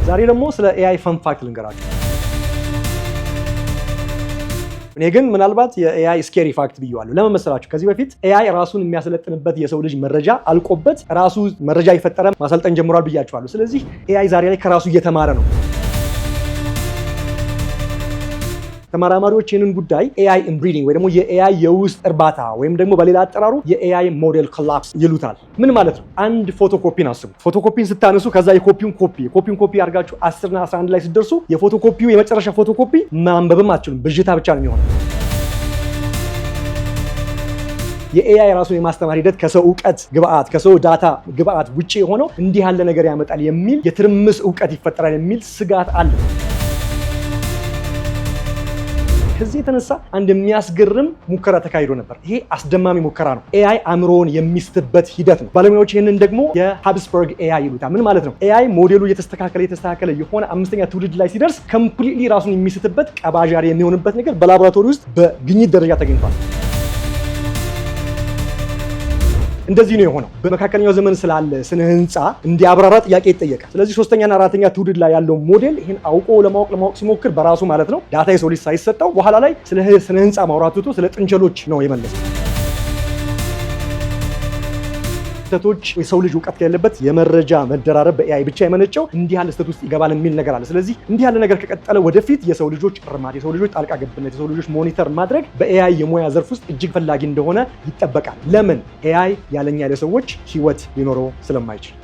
ዛሬ ደግሞ ስለ ኤአይ ፈን ፋክት ልንገራችሁ። እኔ ግን ምናልባት የኤአይ ስኬሪ ፋክት ብየዋለሁ። ለምን መሰላችሁ? ከዚህ በፊት ኤአይ ራሱን የሚያሰለጥንበት የሰው ልጅ መረጃ አልቆበት ራሱ መረጃ እየፈጠረ ማሰልጠን ጀምሯል ብያችኋለሁ። ስለዚህ ኤአይ ዛሬ ላይ ከራሱ እየተማረ ነው። ተመራማሪዎች ይህንን ጉዳይ ኤአይ ኢንብሪዲንግ ወይ ደግሞ የኤአይ የውስጥ እርባታ ወይም ደግሞ በሌላ አጠራሩ የኤአይ ሞዴል ኮላፕስ ይሉታል። ምን ማለት ነው? አንድ ፎቶኮፒን አስቡ። ፎቶኮፒን ስታነሱ ከዛ የኮፒውን ኮፒ አድርጋችሁ 10 እና 11 ላይ ስትደርሱ የፎቶኮፒው የመጨረሻ ፎቶኮፒ ማንበብም አትችሉም፣ ብዥታ ብቻ ነው የሚሆነው። የኤአይ ራሱን የማስተማር ሂደት ከሰው እውቀት ግብአት ከሰው ዳታ ግብአት ውጪ የሆነው እንዲህ ያለ ነገር ያመጣል የሚል የትርምስ እውቀት ይፈጠራል የሚል ስጋት አለ። ከዚህ የተነሳ አንድ የሚያስገርም ሙከራ ተካሂዶ ነበር። ይሄ አስደማሚ ሙከራ ነው። ኤአይ አእምሮውን የሚስትበት ሂደት ነው። ባለሙያዎች ይህንን ደግሞ የሃብስበርግ ኤአይ ይሉታል። ምን ማለት ነው? ኤአይ ሞዴሉ የተስተካከለ የሆነ 5ኛ ትውልድ ላይ ሲደርስ ኮምፕሊትሊ ራሱን የሚስትበት ቀባዣሪ የሚሆንበት ነገር በላቦራቶሪ ውስጥ በግኝት ደረጃ ተገኝቷል። እንደዚህ ነው የሆነው። በመካከለኛው ዘመን ስላለ ስነ ህንፃ እንዲያብራራ ጥያቄ ይጠየቃል። ስለዚህ 3ኛና 4ኛ ትውልድ ላይ ያለው ሞዴል ይህን አውቆ ለማወቅ ሲሞክር በራሱ ማለት ነው ዳታ የሰው ልጅ ሳይሰጠው በኋላ ላይ ስለ ስነ ህንፃ ማውራት ትቶ ስለ ጥንቸሎች ነው የመለሰው። ስህተቶች የሰው ልጅ እውቀት ያለበት የመረጃ መደራረብ በኤአይ ብቻ የመነጨው እንዲህ ያለ ስህተት ውስጥ ይገባል የሚል ነገር አለ። ስለዚህ እንዲህ ያለ ነገር ከቀጠለ ወደፊት የሰው ልጆች እርማት፣ የሰው ልጆች ጣልቃ ገብነት፣ የሰው ልጆች ሞኒተር ማድረግ በኤአይ የሙያ ዘርፍ ውስጥ እጅግ ፈላጊ እንደሆነ ይጠበቃል። ለምን? ኤአይ ያለኛ ለሰዎች ህይወት ሊኖረው ስለማይችል።